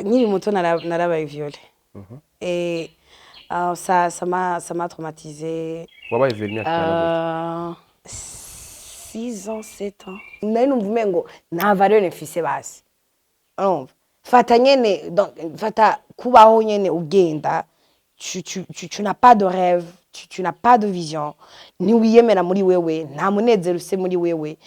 nkiri muto narabaye violé. Et ça m'a traumatisé. Wabaye violé imyaka 6 ans, 7 ans. Nari numva umengo nta valeur mfise basi. Urumva? Fata nyene donc fata kubaho nyene ugenda. Tu n'as pas de rêve, tu n'as pas de vision. Ni wiyemera muri wewe, nta munezero use muri wewe.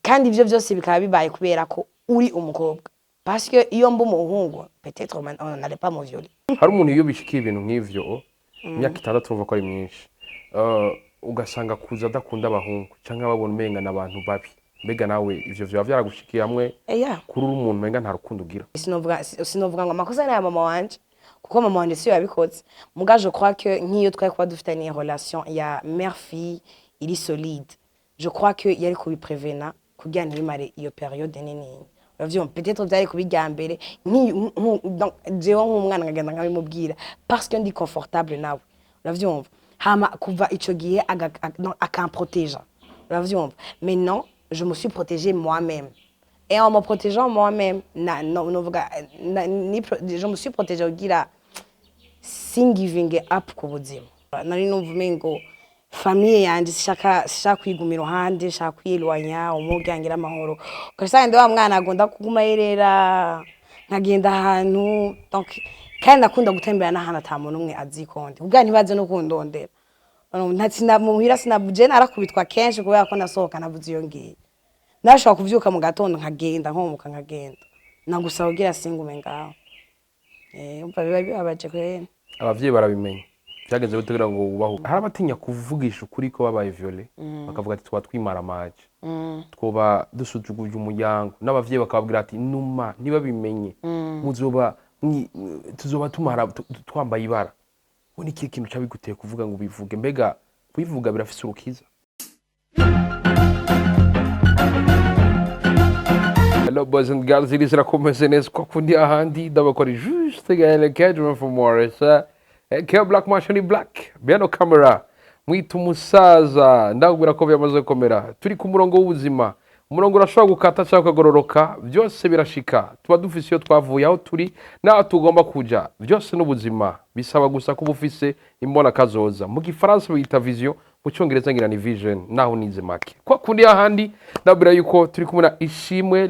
Kandi ivyo byose bikaba bibaye kubera ko uri umukobwa. Parce que iyo mba umuhungu, peut-être on n'allait pas me violer. Hari umuntu iyo bishikiye ibintu nk'ivyo, imyaka 6 urumva ko ari myinshi. Ugasanga kuza adakunda abahungu cyangwa babona umenga n'abantu babi. Mbega nawe ivyo vyo byaragushikiye hamwe kuri umuntu umenga nta rukundo ugira. Sinovuga ngo amakosa na mama wanje. Kuko mama wanje si yabikoze. Muga je crois que nk'iyo twari kuba dufitanye relation ya mère-fille iri solide. Je crois que yari kubiprevena kugira ntibimare iyo periode nini. Uravyumva peut-être byari kubijya mbere donc jewe nk'umwana ngagenda nkabimubwira parce que ndi confortable nawe. Uravyumva hama kuva ico gihe akamprotéger. Uravyumva mais non, je me suis protégée moi-même. Et en me protégeant moi-même, je me suis protégée kugira sin giving up ku buzima. Nari numva umengo famille yanje shaka kwigumira ruhande, shaka kwirwanya umuryangira amahoro. Ukasanga ndi wa mwana agomba kuguma yerera nkagenda ahantu donc kandi nakunda gutembera n'ahantu atamuntu umwe azikonde. Ubwa ntibaze no kundondera. Muhira sinabuje narakubitwa kenshi kubera ko nasohoka navuze iyo ngiye. Nashaka kuvyuka mu gatondo nkagenda nkomuka nkagenda. Nagusaba ugira singume ngaho. Umva biba bibabaje kwene. Abavyeyi barabimenya. Byageze gutegura ngo ubaho. Hari abatinya kuvugisha ukuri ko babaye violé. Bakavuga ati twa twimara amaje. Twoba dusuzuguje umuryango. N'abavyeyi bakababwira ati numa niba bimenye. Tuzoba tumara twambaye ibara. Woni iki kintu cyabiguteye kuvuga ngo bivuge mbega kubivuga birafise urukiza. Hello boys and girls, it is rakomeze neza ko kundi ahandi ndabakora juste gale cadre for more ça que black machine black bien no camera mwitu musaza ndagubira ko byamaze komera turi ku murongo w'ubuzima umurongo urashobora gukata cyangwa kugororoka byose birashika tuba dufise iyo twavuye aho turi na tugomba kuja byose n'ubuzima bisaba gusa kuba ufise imbona kazoza mu gifaransa bita vision mu cyongereza ngira ni vision naho nize make kwa kundi ahandi ndabira yuko turi kumuna Ishimwe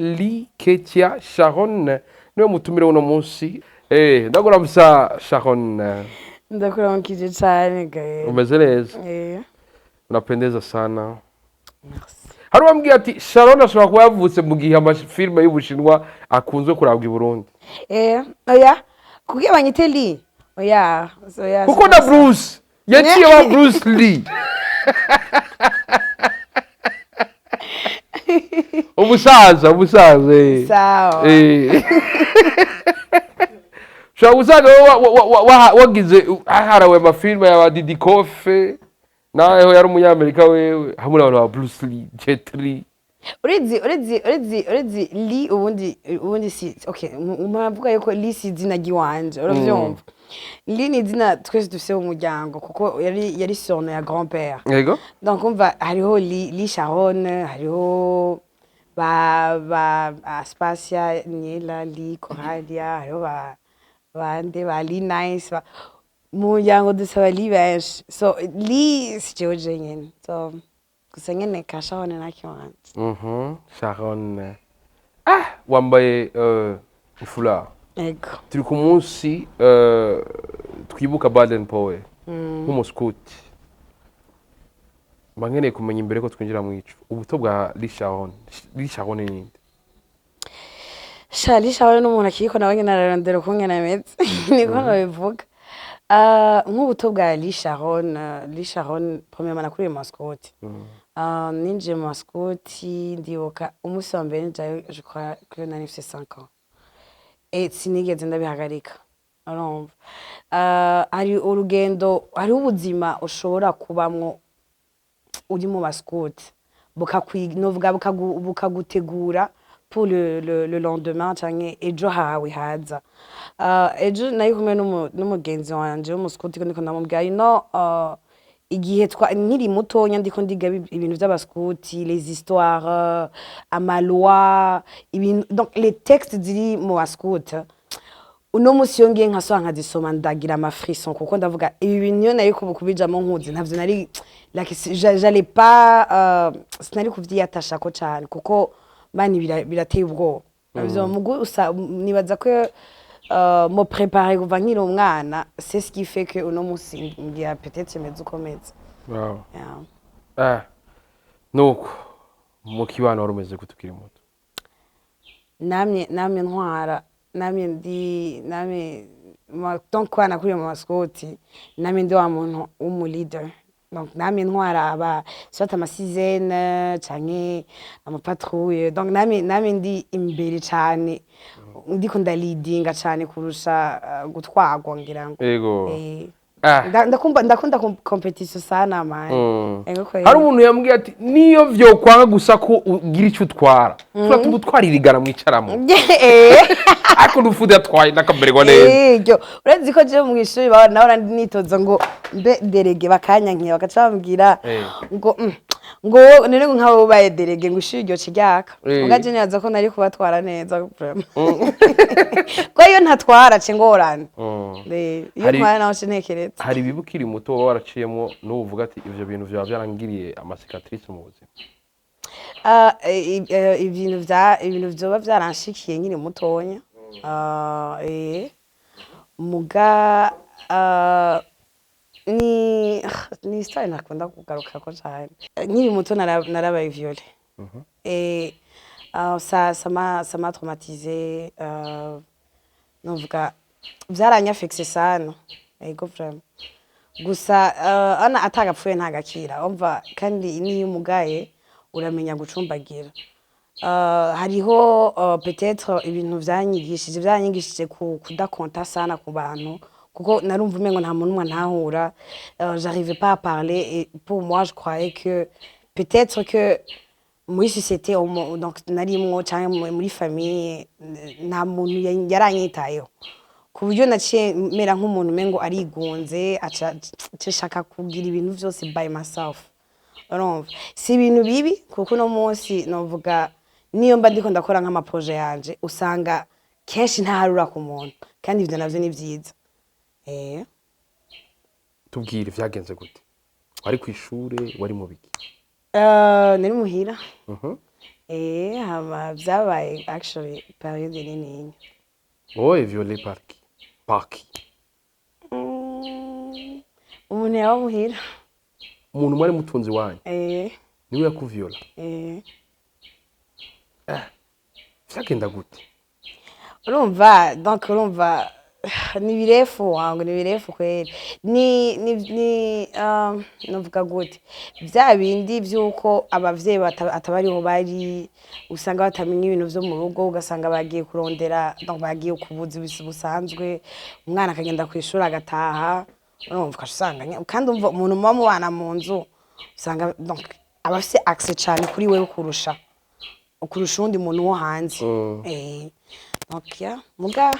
Ketia Sharon niwe mutumire uno munsi ndagora msa Sharon ndakura mkije cyane gaye umeze neza unapendeza sana merci. Hari wambwiye ati Sharon ashobora kuba yavutse mu gihe amafilme y'Ubushinwa akunzwe kurabwa i Burundi. Oya kugira banyite Lee. Oya kuko na Bruce yaciye wa Bruce Lee. Umusaza sawa shaka usanga wagize harawe amafilme ya Didi Kofe naho yari umunyamerika wewe hamwe n'abantu ba Bruce Lee, Jet Li. Urezi Lee ubundi si okay mwavuga yuko Lee si izina giwanje uravyumva. Lee ni izina twese dufise mu muryango kuko yari son ya grand-père. Yego. Donc umva hariho Lee Sharon, hariho ba Spacia Niela Lee Coradia, hariho bande ba Lee Nice mu muryango dusaba Lee benshi. So Lee si jewe nyene. So gusa nyene ka Sharon nakiwanje. Sharon. Wambaye ifula. Ego. Turi ku munsi twibuka Baden Powell nk'umuskuti. Mbangeneye kumenya imbere ko twinjira mu ico. Ubuto bwa Lee Sharon ni Lee Sharon n'umuntu akiko nawe nararondera kungena metse. Niko nabivuga. Nk'ubuto bwa Lee Sharon premièrement nakuriye mascotte. Ninje mascotte ndibuka umunsi wa mbere je crois que nari mfise 5 ans. Et sinigeze ndabihagarika. Urumva. Ari urugendo, ari ubuzima ushobora kubamwo uri mu mascotte. Bukagutegura pour le lendemain canke ejo hawe haza. Ejo nayi kumwe n'umugenzi wanje w'umuscotte ndiko ndamubwira no igihe nkiri mutonya ndiko ndiga ibintu by'abaskuti, les histoires, amaloi, donc les textes ziri mu baskuti uno musi yongeye nkaswa nkazisoma ndagira ama frisson kuko ndavuga ibi bintu iyo nari kubijamo nkuzi ntavyo nari like j'allais pas sinari kuvyiyatasha ko cyane kuko bani birateye ubwoba navyo mugu nibaza ko me préparer kuva nkiri umwana c'est ce qui fait que uno musi ngira peut-être meze ukomeze. Wow. Nuko mu kibano wari umeze gutukira muto namye ntwara namye donc kwa nakuriye mu maskoti namye ndi wa muntu w'umu leader donc namye ntwara aba soit ama sixième canke ama patrouille donc namye ndi imbere cyane ndiko ndalidinga cyane kurusha gutwagwa ngira ngo ndakunda competition sana man. Hari umuntu yambwiye ati niyo vyo kwanga gusa ko ugira icyo utwara ufata ubutwara irigana mwicaramo ariko nufude atwaye nakamererwa neza uretse ko je mu ishuri naho nitoza ngo mbe derege bakanyankiye bakaca bambwira ngo none nk'abo baye derege ngo ishuri ryo kiryaka ugaje nyaza ko nari kubatwara neza ko iyo ntatwara cengorana iyo ntwara naho cintekereza. Hari bibukiri muto waba waraciyemo n'uvuga ati ivyo bintu vyaba byarangiriye ama cicatrice mu buzima? Ibintu vyoba vyaranshikiye nkiri mutonya muga ni histoire nakunda kugaruka ko cyane nkiri muto narabaye violé ça m'a traumatisé novuga byaranyafexe sana ego vraiment gusa ana atagapfuye ntagakira umva kandi niyo umugaye uramenya gucumbagira hariho peut-être ibintu byanyigishije kudakonta sana ku bantu kuko narumva umengo nta muntu ntahura j'arrivais pas à parler et pour moi je croyais que peut-être que muri société donc narimwo cyangwa muri famille nta muntu yaranyitayeho ku buryo naciye mera nk'umuntu umengo arigunze acashaka kugira ibintu byose by myself. Urumva si ibintu bibi kuko no munsi novuga niyo mba ndiko ndakora nk'ama projet yanje usanga kenshi ntaharura ku muntu kandi ivyo navyo ni vyiza. Tubwire vyagenze gute? Wari ku ishure wari mu biki? Nari muhira. Hama vyabaye actually periode nini. Violé parki. Umuntu yawe muhira. Umuntu mwari mutunzi wanyu? Niwe yakuviola? Vyagenda gute? Urumva donc urumva ni birefu wangu ni birefu kweli novuga gute vya bindi vyuko abavyeyi atabariho bari usanga batamenya ibintu vyo mu rugo ugasanga bagiye kurondera donc bagiye kubuza busanzwe umwana akagenda kwishura agataha urumva ukasanga kandi umva umuntu mubana mu nzu usanga donc abafise access cyane kuri wewe kurusha undi muntu wo hanze donc ya muga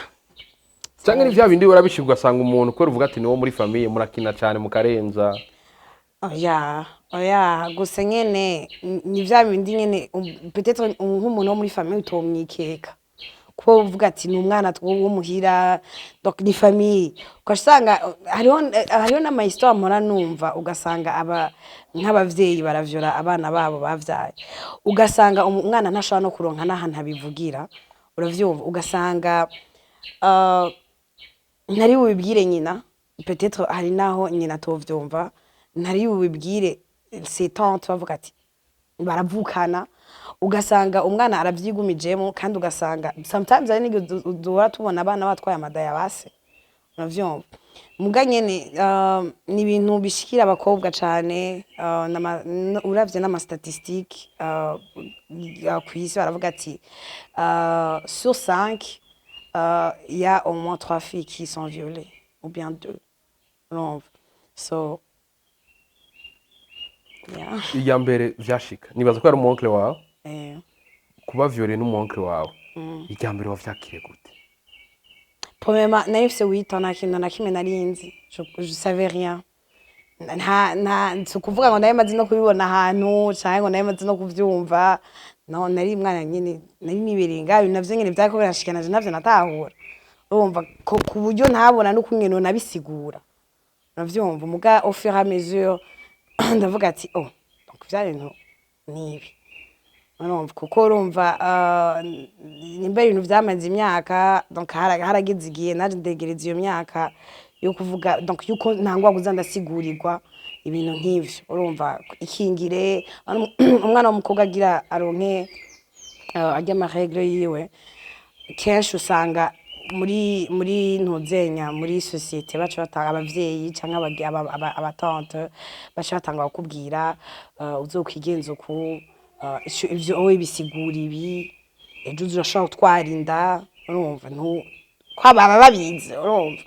cyangwa ni vya bindi urabishirwa asanga umuntu ko ruvuga ati niwo muri famille murakina cyane mukarenza. Oya gusa nyene ni vya bindi nyene peut-être nk'umuntu wo muri famille utomwikeka ko uvuga ati ni umwana wo muhira donc ni famille ukasanga hariho n'ama histoire mpora numva ugasanga nk'abavyeyi baravyora abana babo bavyaye ugasanga umwana ntashobora no kuronka n'ahantu abivugira uravyumva ugasanga ntari bubibwire nyina peut-être hari naho nyina tovyumva ntari bubibwire c'est tante bavuga ati baravukana ugasanga umwana aravyigumijemo kandi ugasanga sometimes ari nige duhora tubona abana batwaye amadaya base uravyumva muga nyene ni ibintu bishikira abakobwa cane uravye n'ama statistique kwisi baravuga ati sur 5 il y a au moins 3 filles qui sont violées ou bien 2. So yeah. Iya mbere vyashika nibaza ko ari umuonkle wawe kuba violé n'umuonkle wawe iya mbere wavyakire gute? Premièrement naifse 8 ans na kimwe narinzi je savais rien kuvuga ngo ndayemaze no kubibona ahantu cyangwa ngo ndayemaze no kuvyumva no nari mwana nyine nari nibiringa navyo nyine byako birashikana navyo natahura urumva ko ku buryo ntabona n'ukungene nabisigura navyumva muga au fur et à mesure ndavuga ati oh donc vya bintu nibi urumva kuko urumva nimba ibintu vyamaze imyaka donc haragize igihe naje ndegereza iyo myaka yo kuvuga donc yuko ntangwa kuza ndasigurirwa ibintu nk'ivyo urumva ikingire umwana w'umukobwa agira aronke ajya amaregle yiwe kenshi usanga muri ntuzenya muri societe baca batanga abavyeyi canke abatante baca batanga bakubwira uzokwigenza uku ivyo wowe bisigura ibi ejo uzashobora gutwarinda urumva kwababa babizi urumva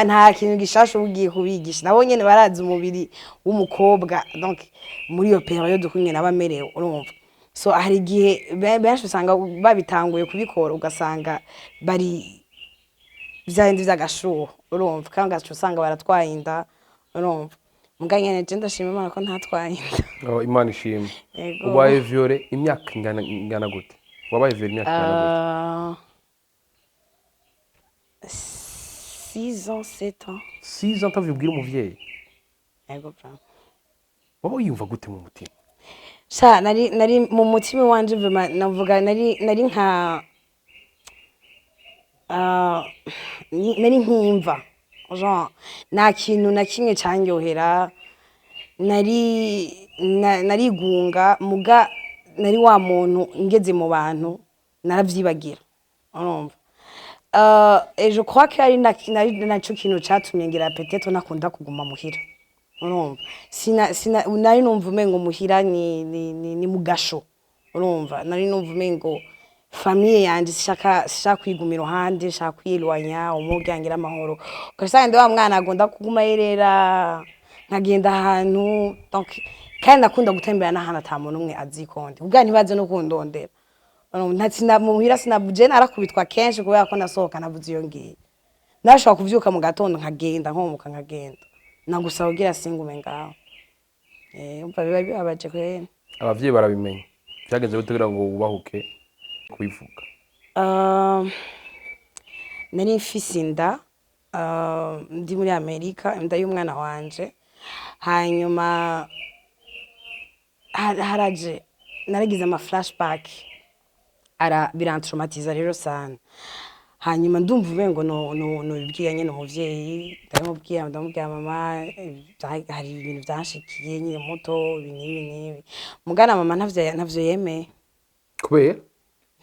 nta kintu gishasha ugiye kubigisha nabo nyene barazi umubiri w'umukobwa donc muri iyo periode kunyene abamerewe urumva so hari igihe benshi usanga babitanguye kubikora ugasanga bari vyandi vy'agashuho urumva kandi ugaca usanga baratwaye inda urumva muga nyene je ndashima Imana ko ntatwaye inda Imana ishimwe ubaye viole imyaka ingana gute wabaye viole imyaka ingana gute 6 ans 7 ans 6 ans tavibwira umuvyeyi yego bra wowe yumva gute mu mutima sha nari mu mutima wanje vraiment navuga nari nka nari nkimva genre nta kintu na kimwe cyanyohera narigunga muga nari wa muntu ngeze mu bantu naravyibagira urumva et je crois que ari naco kintu catumye ngira peut-être nakunda kuguma muhira urumva nari numva umengo muhira ni mugasho urumva nari numva umengo famille yanje shaka kwigumira iruhande shaka kwirwanya umuryango amahoro ugasanga ndi wa mwana agomba kuguma yerera nkagenda ahantu donc kandi nakunda gutembera n'ahantu atamuntu umwe azikonde ubwa ntibaze no kundondera muhira sinabuje narakubitwa kenshi kubera ko nasohoka navuze iyo ngiye nashobora kuvyuka mu gatondo nkagenda nkomuka nkagenda nagusaba ugira singume ngaho umva biba bibabaje kwene abavyeyi barabimenya byageze gutegura ngo ubahuke kubivuga nari mfise inda ndi muri Amerika inda y'umwana wanje hanyuma haraje naragize ama flashback birantraumatiza rero sana hanyuma ndumva ubengo no bibwiye nyene umuvyeyi ndamubwira mama hari ibintu byanshikiye nyine muto ibintu mugana mama ntavyo yemeye kubera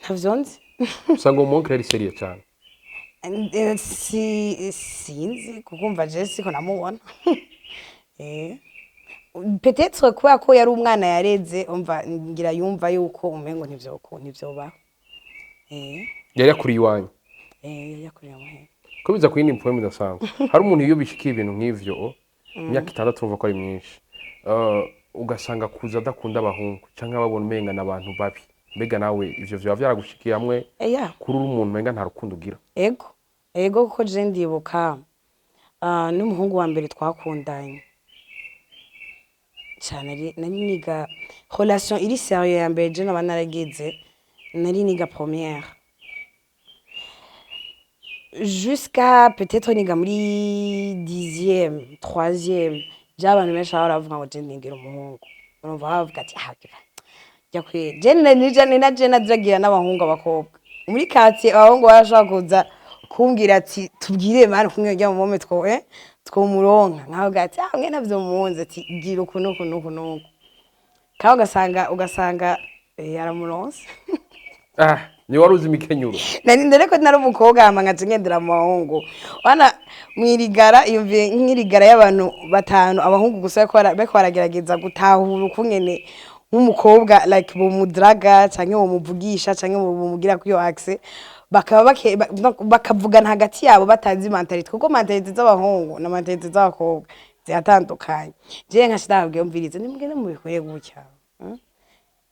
ntavyo nzi usanga umuntu ari serious cyane sinzi kukumva je siko namubona peut-être kubera ko yari umwana yareze umva ngira yumva yuko umengo ntivyoba yari yakuriye iwanyu yakuriye muhe ko biza kuyindi poème idasanzwe hari umuntu iyo bishikiye ibintu nk'ivyo imyaka 6 urumva ko ari myinshi ugasanga kuza adakunda abahungu canke ababona umenga n'abantu babi mbega nawe ivyo vyo vyaragushikiye hamwe kuri uri umuntu menga nta rukundo ugira ego kuko je ndibuka n'umuhungu wa mbere twakundanye cyane nari niga relation iri sérieux ya mbere je naba naragize nari niga première jusqu'à peut-être niga muri 10e 3e j'abantu benshi baravuga ngo je ndingira umuhungu urumva bavuga ati yakwiye je nazagira n'abahungu abakobwa muri quartier abahungu barashaka kuza kumbwira ati tubwire mara kumwe njya mu moment twomuronka nkaho gati mwe navyo munze ati gira ukuntu kaho ugasanga yaramuronse ni waruzi imikenyuro ndareko nari umukobwa amangaje ngendera mu bahungu wana mwirigara iyumviye nk'irigara y'abantu batanu abahungu gusa bako baragerageza gutahura ukungene nk'umukobwa like bomudraga canke bomuvugisha canke bomugira kuyo axe bakavugana hagati yabo batazi mentality kuko mentality z'abahungu na mentality z'abakobwa ziratandukanye je nkashidabwe mvirize nimugende mu bikore gutya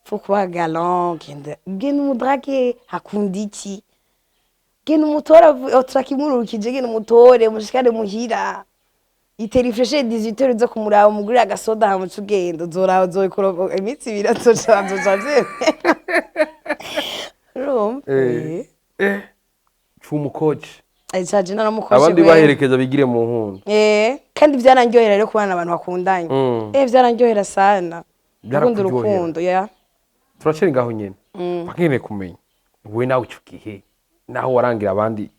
fukuba galant genda umudrage hakundiki genda umutora oturakimurukije genda umutore mushikane muhira iterifreshe 18 zo kumuraba umugurira agasoda hamucu genda uzoraba uzokora imitsi biratozavye Chumukoche Ayicaje naramukoje abandi baherekeza bigire mu nkundo kandi byaranryohera rero kubana abantu bakundanye byaranryohera sana urukundo ya turaceri ngaho nyene bakene kumenya we nawe ico gihe naho warangira abandi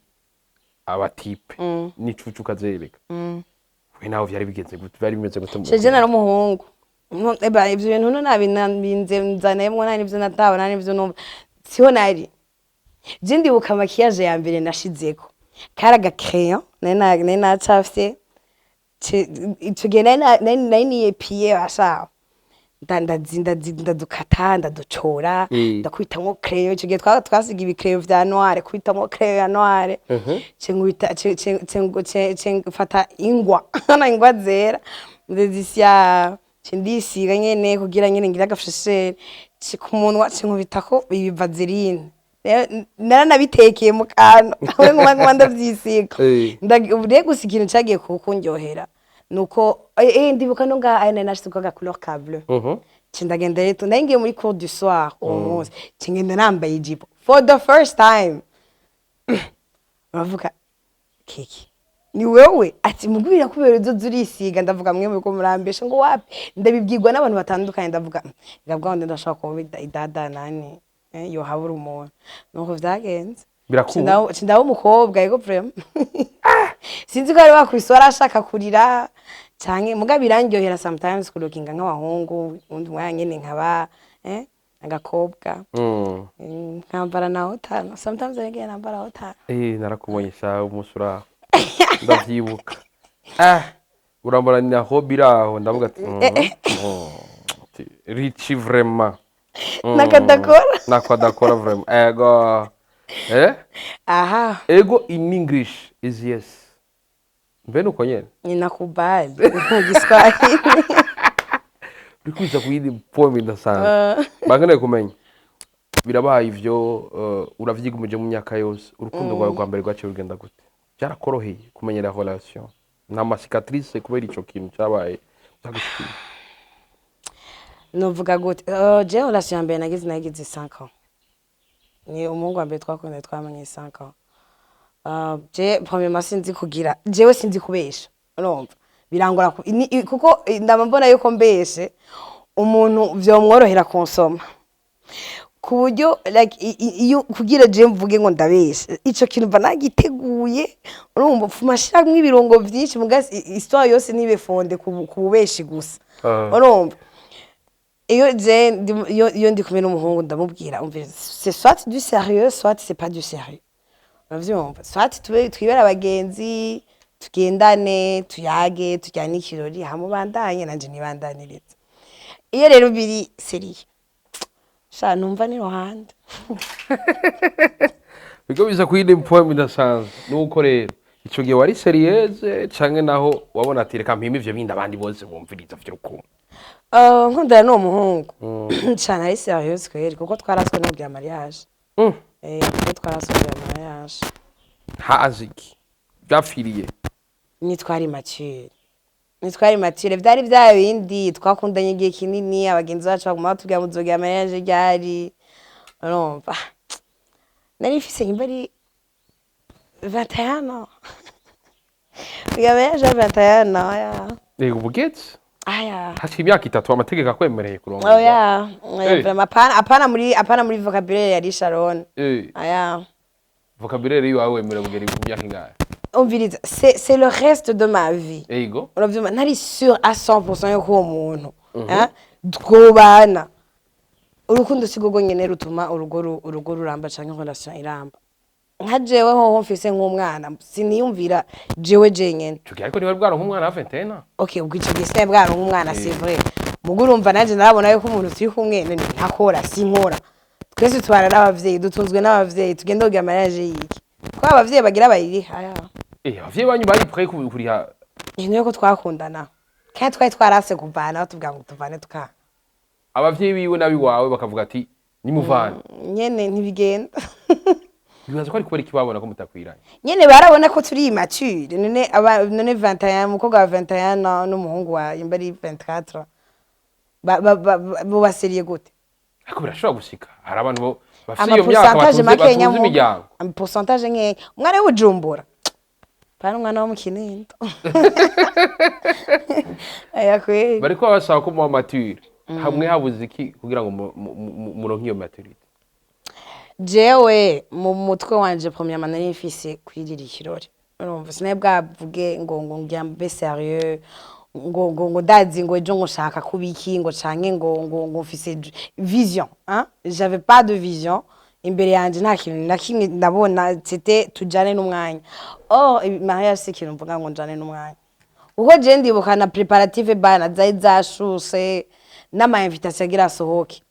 abatipe n'icucu kazereka we naho vyari bigenze gute byari bimeze gute mu Jeje naramuhungu ibyo bintu nabinze nzanayemwo nani byo natawe nani byo numva siho nari je ndibuka makiyaje ya mbere nashizeko karaga crayon nari nacafye ico gihe nari niyepiye basha ndadukata ndaducora ndakwitamwo crayon ico gihe twasiga ibicrayon vya noire kwitamwo crayon ya noire fata ingwa na ingwa zera ndezisya ndisiga nyene kugira nyene ngira agafsheshere kumunwa nkubitako ibi vaseline naranabitekeye mu kantu we nguma ndavyisiga ndagure gusa ikintu cagiye kukunryohera nuko ndibuka no nga ane nashisuka ga couleur ka bleu ndagenda rero ndangiye muri cours du soir umunsi ngenda nambaye ijipo for the first time bavuga kiki ni wewe ati mugubira kubera uzo zurisiga ndavuga mwe ko murambesha ngo wapi ndabibwirwa n'abantu batandukanye ndavuga ngabwa ndashaka ko idada nani yo habura umuntu nuko vyagenze ndawo umukobwa yego vraiment sinzi ko ari wakwisora ashaka kurira canke muga birandyohera sometimes kulokinga nk'abahungu undi mwanyene nkaba agakobwa nkambara na hotana sometimes again nambara hotana narakubonye sha umusura ndavyibuka urambara ni hobby raho ndavuga ati richi vraiment nakadakora vraiment ego in English is yes mbene uko nyene ninakubali mu Kiswahili bikuza kuyindi poem ndasanzwe bangane kumenya birabaye ivyo uravyigumije mu myaka yose urukundo rwawe rwa mbere rwaciye rugenda gute byarakoroheye kumenyera relation nta cicatrice kubera ico kintu cyabaye cyagushikiye novuga gute je relation ya mbere nagize 5 ans ni umuhungu wa mbere twakundanye twamenye 5 ans je premièrement sinzi kugira jewe sinzi kubesha urumva birangora kuko ndamubona yuko mbeshe umuntu vyomworohera konsoma ku buryo like iyo kugira je mvuge ngo ndabeshe ico kintu mva nagiteguye urumva fumashiramwe ibirungo vyinshi mugasi histoire yose nibe fonde kubeshi gusa urumva iyo je iyo ndi kumwe n'umuhungu ndamubwira umvira c'est soit du sérieux soit c'est pas du sérieux uravyumva soit twibera abagenzi tugendane tuyage tujyane ikirori hamubandanye nanje nibandaniriza iyo rero biri seriye sha numva ni rohande biko biza kuyindi poem ndasanzwe nuko rero ico gihe wari serieuse canke naho wabona ati reka mpima ivyo bindi abandi bose bumviriza vy'urukundo nkundana no muhungu cyane ari serious kweri kuko twaraswe no bya mariage kuko twaraswe bya mariage haziki byafiriye nitwari mature byari bya bindi twakundanye igihe kinini abagenzi bacu baguma batubwira mu zoga mariage ryari urumva nari mfise imbari 21 ya mariage 21 ya ubugetse aya hasi imyaka 3 amategeko akwemereye kuronga apana muri vocabulaire ya Sharon aya vocabulaire yiwe wemerewe kugera ku myaka ingahe umviriza c'est le reste de ma vie ego uravyuma ntari sûr à 100% yuko uwo muntu twobana urukundo sigogo nyene rutuma urugo ruramba canke relation iramba nka jewe hoho mfise nk'umwana siniyumvira jewe jenyene tugiye ariko niwe bwaro nk'umwana wa 21 okay ubwo ico gise bwaro nk'umwana c'est vrai mugurumva nanje narabona yuko umuntu turi kumwe ntakora sinkora twese tubana n'abavyeyi dutunzwe n'abavyeyi tugenda kugira mariage yiki kwa abavyeyi bagira bayiri aya abavyeyi banyu bari prêt kuriha ino yuko twakundana kandi twari twarase kuvana batubwira ngo tuvane tuka abavyeyi biwe nabi wawe bakavuga ati nimuvana nyene ntibigenda bibaza ko ari kubera ikibabona ko mutakwiranye nyene barabona ko turi immature none 21 umukobwa wa 21 n'umuhungu wa imbari 24 bo baseriye gute ariko birashobora gushika hari abantu bafite iyo myaka batunze imiryango pourcentage nke umwana w'ujumbura pana umwana wo mu Kinindo aya kweli bariko basaba ko mu mature hamwe habuze iki kugira ngo muronke iyo maturité jewe mu mutwe wanje premièrement nari mfise kwirira ikirori urumva sinaye bwavuge ngo ngyambe sérieux ngo ndazi ngo ejo ngo shaka kubiki ngo canke ngo mfise vision hein j'avais pas de vision imbere yanje nta kintu na kimwe ndabona c'était tujane n'umwanya mariage c'est kintu mvuga ngo njane n'umwanya uko je ndibuka na préparative bana zari zashuse n'ama invitation agira sohoke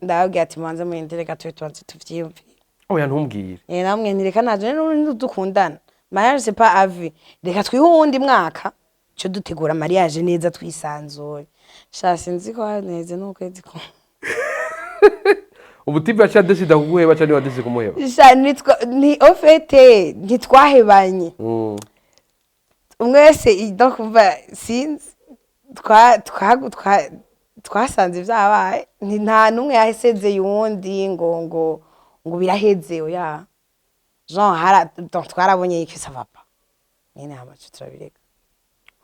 ndababwira ati manze muyendere gato tubanze tuvyiyumvire oya ntumbwire namwe ntireka naje n'undi dukundana mariage c'est pas à vie reka twihe uwundi mwaka cyo dutegura mariage neza twisanzuye sha sinzi ko neze n'ukwezi ko ubutipe acha decide kuguheba cyane wadise kumuheba sha ni au fait ntitwahebanye umwese donc umva sinzi twasanze ibyabaye nta numwe yaheseze yundi ngo biraheze oya Jean donc twarabonye iki ça va pas nyine hamacu turabireka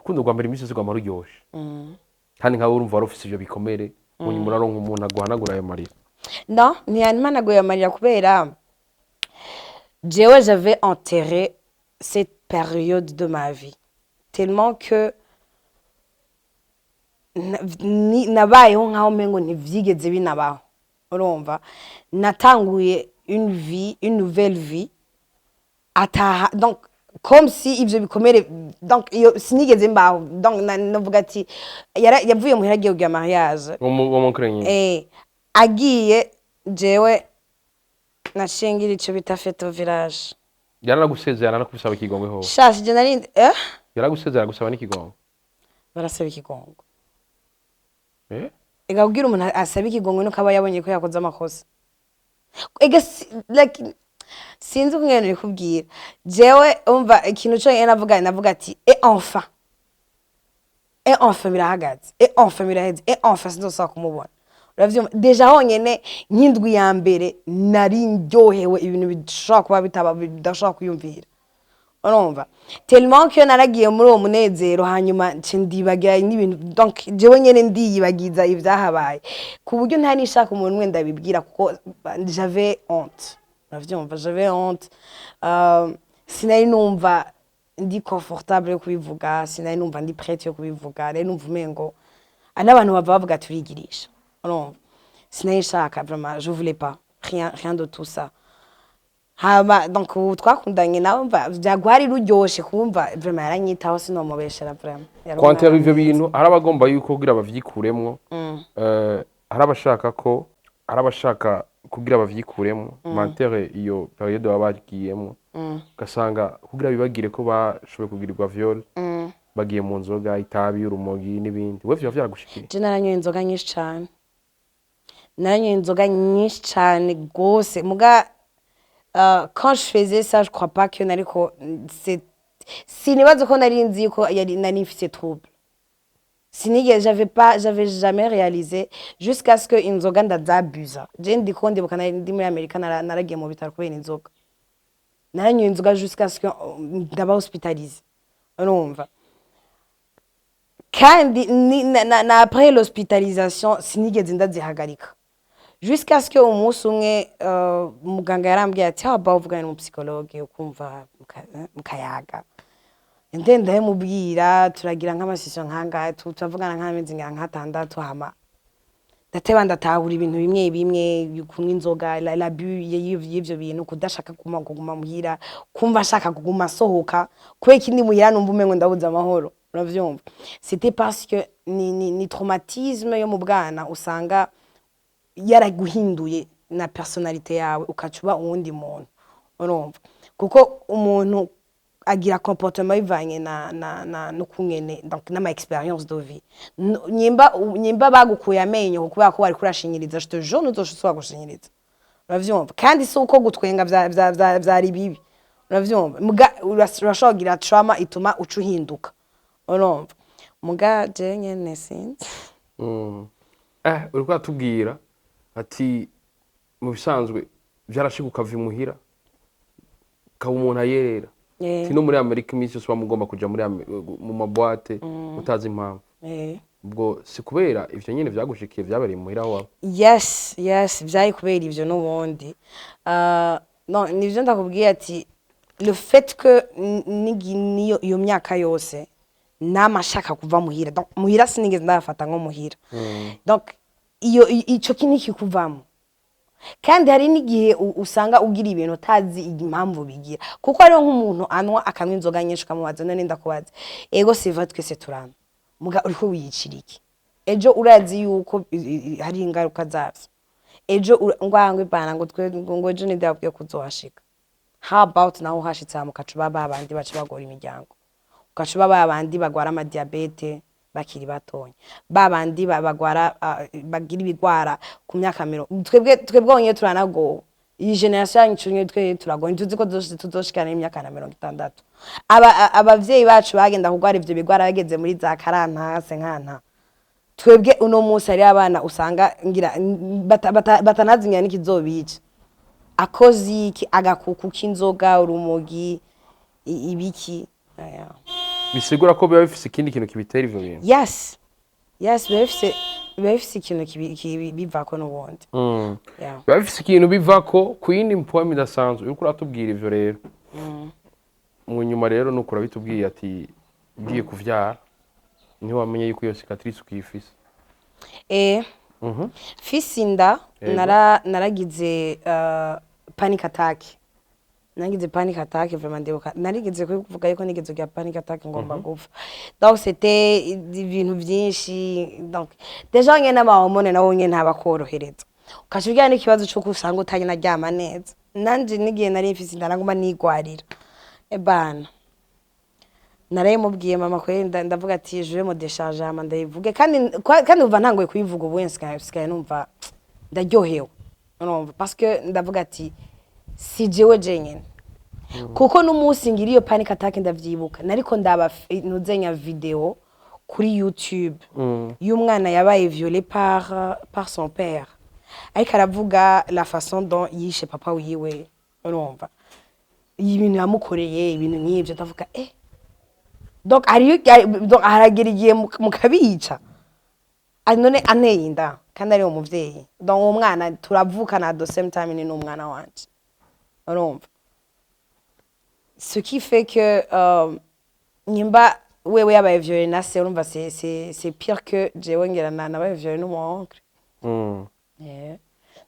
kundo rwa mbere imisi zigwa maruryoshe kandi nkawe urumva warufise ibyo bikomere munyi muraronka umuntu aguhanagura ayo marira non ntiyanimanagura amarira kubera jewe j'avais enterré cette période de ma vie tellement que nabayeho nkaho mengo ntivyigeze binabaho urumva natanguye une nouvelle vie ataha donc comme si ivyo bikomere donc sinigeze mbaho donc navuga ati yavuye muhira agiye kugira mariage w'umunkrenye agiye jewe nashingira ico bita fête au village yaragusezera yaranakubisaba ikigongwe ho shashi je nari yaragusezera gusaba n'ikigongwe barasaba ikigongwe ega kugira umuntu asaba ikigongwe nuko aba yabonye ko yakoze amakosa ega like sinzi ukungene bikubwira jewe umva ikintu cyo navuga ati enfin birahagaze enfin biraheze enfin sinzosaba kumubona uravyumva deja honyene nk'indwi ya mbere nari ndyohewe ibintu bidashobora kuba bidashobora kuyumvira urumva tellement que naragiye muri uwo munezero hanyuma ndibagira n'ibintu donc jewe nyene ndiyibagiza ivyahabaye ku buryo nta nishaka umuntu umwe ndabibwira kuko j'avais honte uravyumva j'avais honte sinari numva ndi confortable yo kubivuga sinari numva ndi prête yo kubivuga rero numva umengo n'abantu bava bavuga turigirisha urumva sinari nshaka vraiment je voulais pas rien de tout ça donc twakundanye nawe mva byagwari ruryoshe kumva vraiment yaranyitaho sinomubeshera vraiment kwantera ivyo bintu arabagomba yuko kugira bavyikuremwo arabashaka kugira bavyikuremwo mantere iyo periode babagiyemo gasanga kugira bibagire ko bashoboye kugirirwa viol bagiye mu nzoga itabi urumogi n'ibindi we vyo vyaragushikiye je naranyoye inzoga nyinshi cyane gose muga quand je faisais ça je crois pas que nariko sinibaza ko nari nzi ko nari mfise trouble j'avais jamais réalisé jusqu'à ce que inzoga ndazabuza je ndiko ndibuka ndi muri Amerika naragiye mu bitaro kubera inzoga naranyoye inzoga jusqu'à ce que ndaba hospitalisé urumva kandi na après l'hospitalisation sinigeze ndazihagarika jusqu'à ce que umunsi umwe muganga yarambwiye ati haba uvugana n'umupsikologe ukumva mukayaga ndenda mubwira turagira nk'amasession nkanga tutavugana nk'amezi nk'atandatu hama ndateba ndatahura ibintu bimwe kunywa inzoga la bu y'ivyo bintu kudashaka kuguma muhira kumva ashaka kuguma sohoka kubera ikindi muhira numva umengo ndabuza amahoro uravyumva c'était parce que ni traumatisme yo mu bwana usanga yaraguhinduye na personnalité yawe ukacuba uwundi muntu urumva kuko umuntu agira comportement bivanye no kungene donc na ma expérience de vie nyimba bagukuye amenyo kubera ko bari kurashinyiriza je te jure ntuzoshobora gushinyiriza uravyumva kandi si uko gutwenga vyari bibi uravyumva urashobora kugira trauma ituma ucuhinduka urumva muga je nyene sinzi uriko atubwira ati mu bisanzwe vyarashika ukavimuhira kaba umuntu ayerera no muri Amerika iminsi yose bamugomba kuja muri mu mabwate utazi impamvu. Ubwo si kubera ivyo nyene vyagushikiye vyabereye muhira wawe? Yes, vyayi kubera ivyo n'ubundi. Non, nivyo ndakubwiye ati le fait que niyo iyo myaka yose namashaka kuva muhira. Donc muhira sinigeze ndafata nko muhira. Donc ico kintu kikuvamo. Kandi hari n'igihe usanga ugira ibintu utazi impamvu bigira. Kuko ari nk'umuntu anwa akamwe inzoga nyinshi kamubaza none ndakubaza. Ego c'est vrai que c'est turana. Muga uriko wiyiciriki. Ejo urazi yuko hari ingaruka zavyo. Ejo ngwangwe bana ngo twe ngo ejo ndabwiye kuzohashika. How about naho hashitse mukacuba babandi bace bagora imiryango. Ukacuba babandi bagwara ama diabete bakiri batonya. Babandi bagwara bagira ibigwara ku myaka 10. Twebwe onye turanago. Iyi generation y'icunye twe turagoye tuzi ko tuzoshikana imyaka na 60. Abavyeyi bacu bagenda kugwara ivyo bigwara bageze muri za karantase nkanta. Twebwe uno munsi ari abana usanga ngira batanazinya n'ikizobica. Akozi iki agakuku k'inzoga urumogi ibiki. Bisigura ko biba bifise ikindi kintu kibitera ivyo bintu? Yes, biba bifise ikintu bivako n'ubundi. Biba bifise ikintu bivako ku yindi mpoème idasanzwe. Uriko uratubwira ivyo rero. Mu nyuma rero nuko urabitubwiye ati ugiye kuvyara niho wamenye yuko iyo cicatrice ukifise. Fisi inda naragize panic attack. Nagize panic attack vraiment ndebuka. Narigeze kuvuga yuko nigeze kugira panic attack ngomba gupfa. Donc c'était ibintu byinshi. Donc déjà ngene amahomone nawo nyene ntabakorohereza. Ukashugira n'ikibazo cyo kusanga utanye naryama neza. Nanje nigiye nari mfise inda naguma nigwarira. Ebana. Narayimubwiye mama kwenda ndavuga ati je me décharge ama ndayivuge kandi uva ntangoye kuyivuga ubu nsigaye numva ndaryohewe. Urumva parce que ndavuga ati si jewe jenyene. Kuko n'umunsi ngira iyo panic attack ndavyibuka nariko ndaba nuzenya video kuri YouTube y'umwana yabaye violé par son père. Ariko aravuga la façon dont yishe papa wiwe. Urumva ibintu yamukoreye ibintu nk'ibyo ndavuga donc haragiriye mukabica none aneyinda kandi ari umuvyeyi donc umwana turavukana at the same time ni n'umwana wanje urumva ce qui fait que nyimba wewe yabaye violé na se urumva c'est pire que jewe ngera nabaye violé no mon oncle.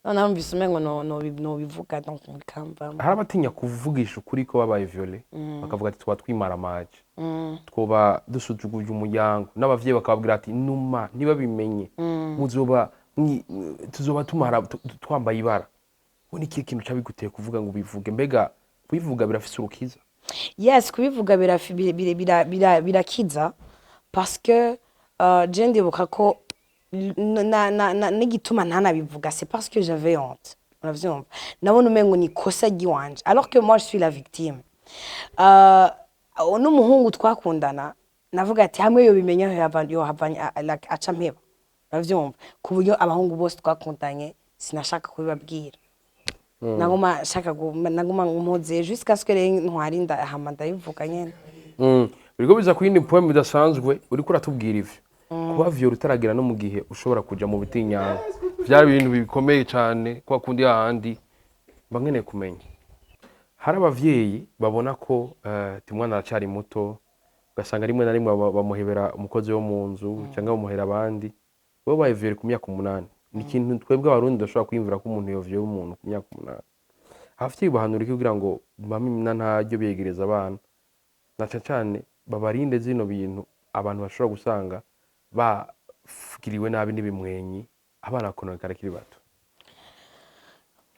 Non numvise umengo no bivuga donc mukamba. Hari abatinya kuvugisha ukuri ko babaye violé bakavuga ati twa twimara amaje. Twoba dusuzuguje umuryango n'abavyeyi bakababwira ati numa niba bimenye tuzoba tumara twambaye ibara. Woni iki kintu cabiguteye kuvuga ngo bivuge mbega kubivuga birafise urukiza? Yes, kubivuga birakiza parce que je ndibuka ko n'igituma ntanabivuga c'est parce que j'avais honte. Uravyumva? Nabona umengo ni kosa giwanje alors que moi je suis la victime. N'umuhungu twakundana navuga ati hamwe yo bimenya havanye aca mpeba. Uravyumva? Ku buryo abahungu bose twakundanye sinashaka kubibabwira. Naguma shaka ngumuze jusqu'à ce que ntwarinda hama ndayivuga nyene. Biriko biza ku yindi poème idasanzwe uriko uratubwira ivyo. Kuba violé utaragira no mu gihe ushobora kuja mu bitinyanga. Vyari ibintu bikomeye cyane kwa kundi ahandi bankeneye kumenya. Hari abavyeyi babona ko timwana aracari muto ugasanga rimwe na rimwe bamuhebera umukozi wo mu nzu cyangwa bamuhera abandi. Bo baye violé ku myaka 8. Ni ikintu twebwe abarundi ndashobora kwimvira ko umuntu yo violé umuntu ku myaka 8. Abavyeyi bahanura iki kugira ngo bamimina ntaryo begereza abana. Na cyane babarinde zino bintu abantu bashobora gusanga bafukiriwe nabi n'ibimwenyi abana kononekara kiri bato.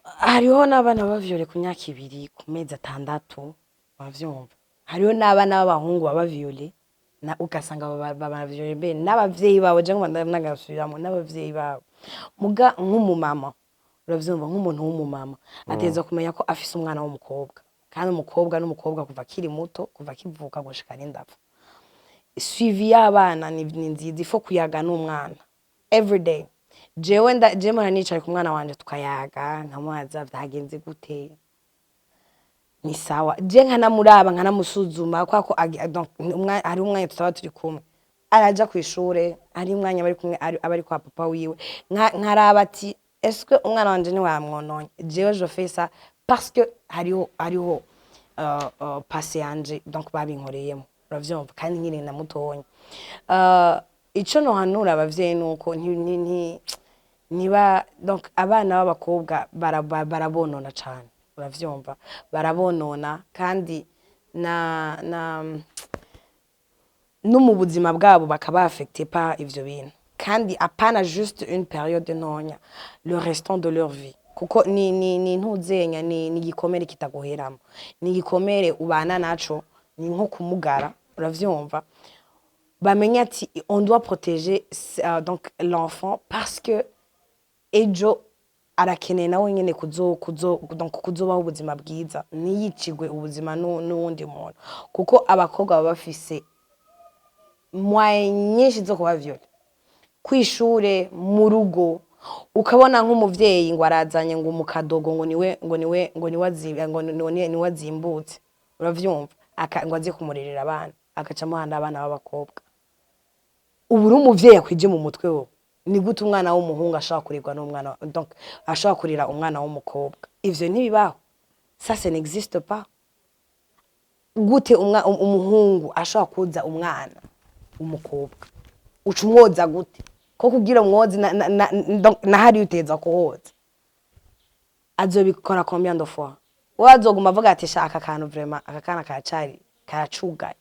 Hariho n'abana baviolé ku myaka 2 ku mezi 6 bavyumva. Hariho n'abana b'abahungu baviolé na ugasanga baviolé be n'abavyeyi babo je ngo nagasubiramo n'abavyeyi babo. Muga nk'umumama uravyumva nk'umuntu w'umumama ateza kumenya ko afise umwana w'umukobwa kandi umukobwa n'umukobwa kuva kiri muto kuva kivuka gushika n'indapfa. Suivi y'abana ni nziza ifo kuyaga n'umwana every day. Jewe nicaye ku mwana wanje tukayaga nkamubaza vyagenze gute ni sawa je nkanamuraba nkanamusuzuma kwako hari umwanya tutaba turi kumwe araja kwishure hari umwanya bari kumwe abari kwa papa wiwe nkaraba ati est-ce que umwana wanje ni wamwononye jewe je fais ça parce que hariho passé yanje donc babinkoreyemo uravyumva kandi nkiri na mutonya ico no hanura abavyeyi nuko niba donc abana b'abakobwa barabonona cyane uravyumva barabonona kandi no mu buzima bwabo bakaba affecté par ivyo bintu kandi apana juste une période ntonya le restant de leur vie kuko ni ntuzenya ni igikomere kitaguheramo ni igikomere ubana naco ni nko kumugara uravyumva bamenya ati on doit protéger donc l'enfant parce que ejo arakeneye nawe nyene kuzobaho ubuzima bwiza niyicigwe ubuzima n'uwundi muntu kuko abakobwa baba bafise mwaye nyinshi zo kubavyola kwishure mu rugo ukabona nk'umuvyeyi ngo arazanye ngo umukadogo ngo niwe azimbutse uravyumva ngo aze kumurerera abana agaca muhanda abana b'abakobwa ubu uri umuvyeyi akwije mu mutwe wo ni gute umwana w'umuhungu ashaka kurirwa n'umwana donc ashaka kurira umwana w'umukobwa ivyo ntibibaho ça ça n'existe pas gute umuhungu ashaka kuza umwana w'umukobwa uca umwoza gute ko kugira umwozi na hari uteza kuhoza azobikora combien de fois wazoguma avuga ati shaka kantu vraiment akakana karacugaye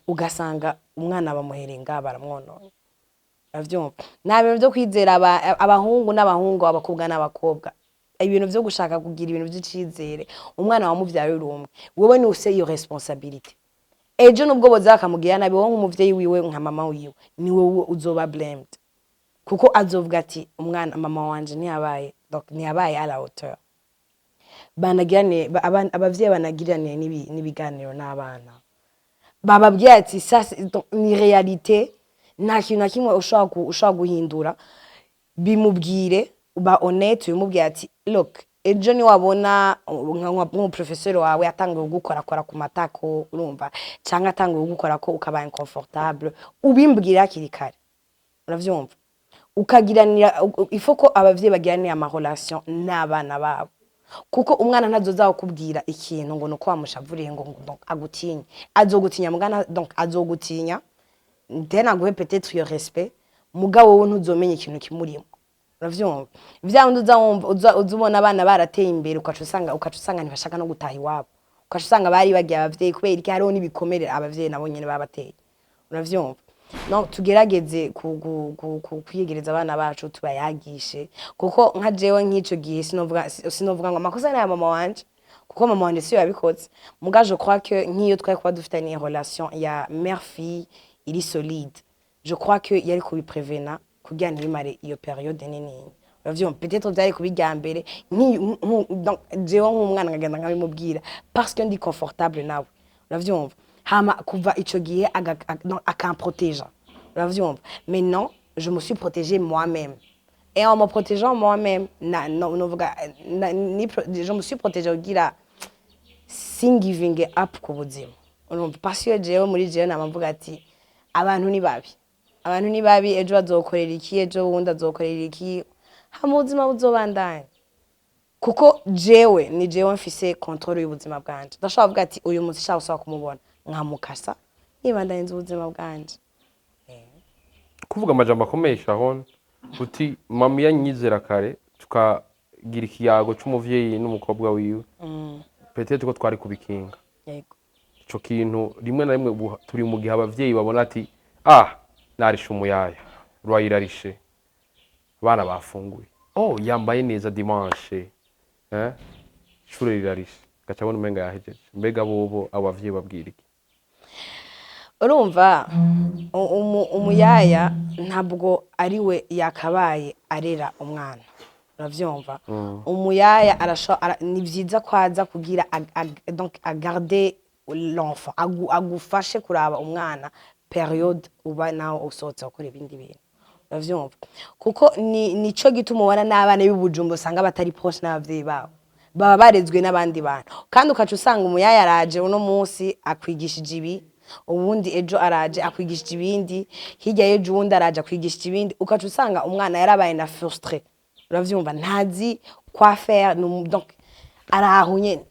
ugasanga umwana bamuherenga baramwononye avyumva nabintu byo kwizera abahungu n'abahungu abakobwa n'abakobwa ibintu byo gushaka kugira ibintu by'icizere umwana wa muvyaye urumwe wowe ni use iyo responsabilité ejo nubwo boza akamugira nabi wowe nk'umuvyeyi wiwe nka mama wiwe ni wowe uzoba blamed kuko azovuga ati umwana mama wanje ntiyabaye donc ntiyabaye à la hauteur banagirane abavyeyi banagirane n'ibiganiro n'abana bababwiye ati ça ni réalité nta kintu na kimwe ushaka guhindura bimubwire uba honnête umubwire ati look ejo ni wabona nk'umuprofesseur wawe atangiye gukora ku matako urumva cyangwa atangiye gukora ko ukaba inconfortable ubimbwira hakiri kare uravyumva ukagiranira ifo ko abavyeyi bagiranira ama relation n'abana babo kuko umwana ntazoza kubwira ikintu ngo nuko wamushavuriye ngo agutinye azogutinya mugana donc azogutinya ndena guhe peut-être yo respect mugabo wowe ntuzomenya ikintu kimurimo uravyumva ivya uzubona abana barateye imbere ukacusanga ntibashaka no gutaha iwabo ukacusanga bari bagiye abavyeyi kubera iki hariho nibikomere abavyeyi nabo nyene babateye uravyumva no tugerageze kwiyegereza abana bacu tubayagishe kuko nka jewe nk'ico gihe sinovuga ngo amakosa na mama wanje kuko mama wanje siyo yabikoze muga je crois que nk'iyo twari kuba dufitanye relation ya mère fille iri solide je crois que yari kubiprevena kugira ntibimare iyo periode nini uravyumva peut-être byari kubijya mbere donc jewe nk'umwana ngagenda nkabimubwira parce que ndi confortable nawe uravyumva hama kuva ico gihe akamprotéger uravyumva maintenant je me suis protégée moi-même et en me protégeant moi-même je me suis protégée kugira giving up ku buzima urumva parce que jewe muri jewe namavuga ati abantu ni babi ejo bazokorera iki ejo wundi azokorera iki hama ubuzima buzobandanya kuko jewe ni jewe mfise control y'ubuzima bwanje ndashobora kuvuga ati uyu munsi shaka usaba kumubona nkamukasa nibandanye ubuzima bwanje kuvuga amajambo akomeye shahon uti mama yanyizera kare tukagira ikiyago c'umuvyeyi n'umukobwa wiwe peut-être ko twari kubikinga yego ico kintu rimwe na rimwe turi mu gihe abavyeyi babona ati narishe umuyaya rwayirarishe abana bafunguye yambaye neza dimanche ishure rirarishe gacabona umenga yahejeje mbega bobo abavyeyi babwira iki urumva umuyaya ntabwo ariwe yakabaye arera umwana uravyumva umuyaya ni vyiza kwaza kugira donc agarder l'enfant agufashe kuraba umwana periode uba naho usotse gukora ibindi bintu uravyumva kuko nico gituma ubona n'abana b'ibujumbo usanga batari proche n'abavyeyi babo baba barezwe n'abandi bantu kandi ukaca usanga umuyaya araje uno munsi akwigishije ibi ubundi ejo araje akwigishije ibindi hirya y'ejo ubundi araje akwigishije ibindi ukaca usanga umwana yarabaye na frustré uravyumva ntazi quoi faire donc araho nyene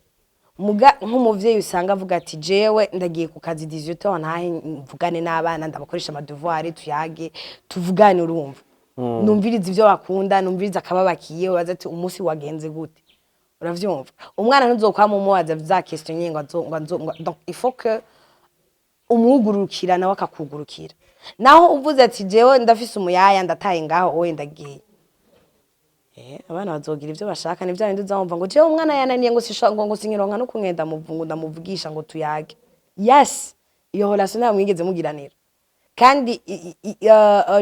muga nk'umuvyeyi usanga avuga ati jewe ndagiye ku kazi 18h ntahe mvugane n'abana ndabakoresha amadevoir tuyage tuvugane urumva numviriza ivyo bakunda numviriza akababakiye baza ati umunsi wagenze gute uravyumva umwana ntuzokwama umubaza za question nyingo donc il faut que umwugurukira nawe akakugurukira naho uvuze ati jewe ndafise umuyaya ndataye ngaho owe ndagiye abana bazogira ivyo bashaka nivyo bindi uzamva ngo jewe umwana yananiye ngo sishongo ngo sinkironka no kunkenda muvungu ndamuvugisha ngo tuyage yes iyo relation nta mwigeze mugiranira kandi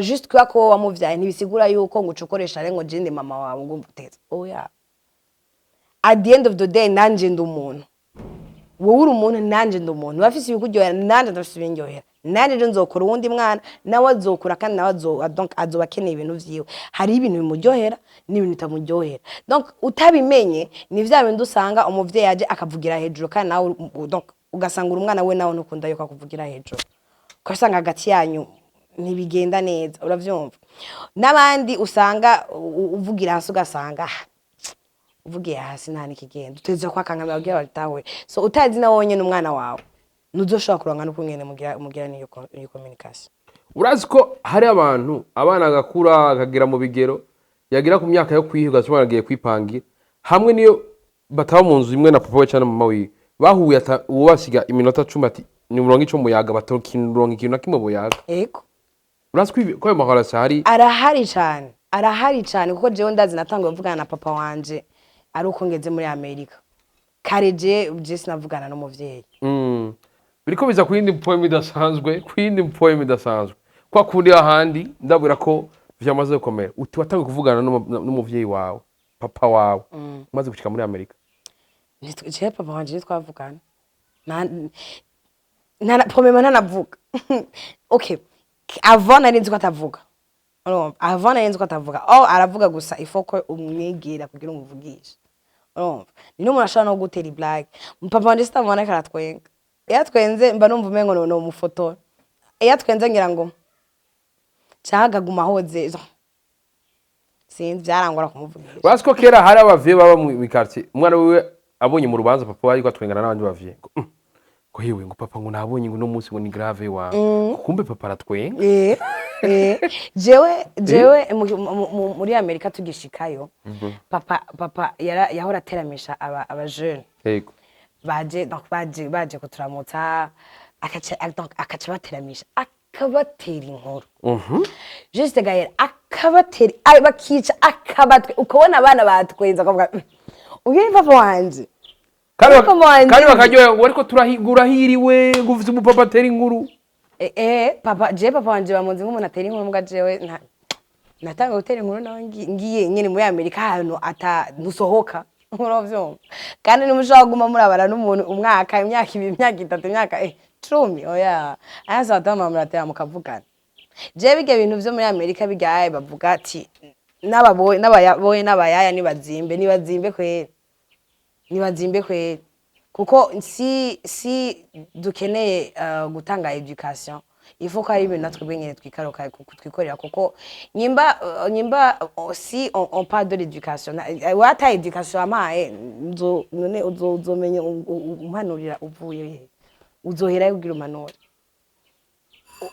just kwa ko wamuvyaye ntibisigura yuko ngo ucokoresha rengo jende mama wawe ngo mvuteza oya at the end of the day nanje ndumuntu wowe uri umuntu nanje ndumuntu bafise ibikujyohera nanje ndafise ibinjyohera nanje je nzokora uwundi mwana nawe azokura kandi nawe donc azoba akeneye ibintu vyiwe hari ibintu bimuryohera n'ibintu bitamuryohera donc utabimenye ni vya bintu usanga umuvyeyi aje akavugira hejuru kandi nawe donc ugasanga uri umwana we nawe ntukunda yuko akuvugira hejuru ukasanga hagati yanyu ntibigenda neza uravyumva n'abandi usanga uvugira hasi ugasanga uvugiye hasi nta nikigenda uteze kwa kangamira ugiye baritawe so utazi na wonyene umwana wawe nuzoshobora kuronka no kumwene mugira niyo communication urazi ko hari abantu abana agakura akagira mu bigero yagira ku myaka yo kwihiga cyangwa agiye kwipangira hamwe niyo bataba mu nzu imwe na papa we cyane mama we bahuye ubasiga iminota 10 ati ni murongo ico muyaga batokironka ikintu nakimwe boyaga eko urazi ko ayo mahora sari arahari cyane kuko jewe ndazi natangiye kuvugana na papa wanje ari uko ngeze muri Amerika kareje sinavugana n'umuvyeyi biriko biza kuyindi poem idasanzwe kwa kundi ahandi ndabura ko vyamaze gukomera uti watangiye kuvugana n'umuvyeyi wawe papa wawe umaze gushika muri Amerika je papa wanje twavugana problème ntanavuga okay avant nari nzi ko atavuga avant nari nzi ko atavuga aravuga gusa il faut ko umwegera kugira umuvugisha ni n'umuntu ashobora no gutera iblague papa wanje sitamubona ko aratwenga yatwenze mba numva umengo no mufotora yatwenze ngira ngo cyagaguma hoze sinzi byarangora kumuvugisha basi ko kera hari abavye baba mu quartier umwana wiwe abonye mu rubanza papa wari kwatwengana n'abandi bavye ko yewe ngo papa ngo nabonye ngo no munsi ngo ni grave wa kumbe papa aratwenga jewe muri Amerika tugishikayo papa yahora ateramisha aba jeune yego baje kuturamutsa akaca bateramisha akabatera inkuru juste gayer akabatera bakica akabatwe ukabona abana batwenza akavuga uyu papa wanje kandi bakaryoha ngo ariko turahiriwe ngo uvuze umupapa atera inkuru papa wanje bamunzi nk'umuntu atera inkuru mbwa jewe natanga gutera inkuru nawe ngiye nyene muri Amerika hano nusohoka uravyo kandi numushaka guma murabara n'umuntu umwaka imyaka 3 imyaka 10 oya asa atama muratera mukavugana je bige ibintu vyo muri Amerika bigaye bavuga ati n'ababoye n'abayaya nibazimbe kweri kuko si dukeneye gutanga education il faut ko ari ibintu natwe bwenyene twikorera kuko nyimba si on parle de l'éducation wata education amaye none uzomenye umpanurira uvuye uzohera kugira umanura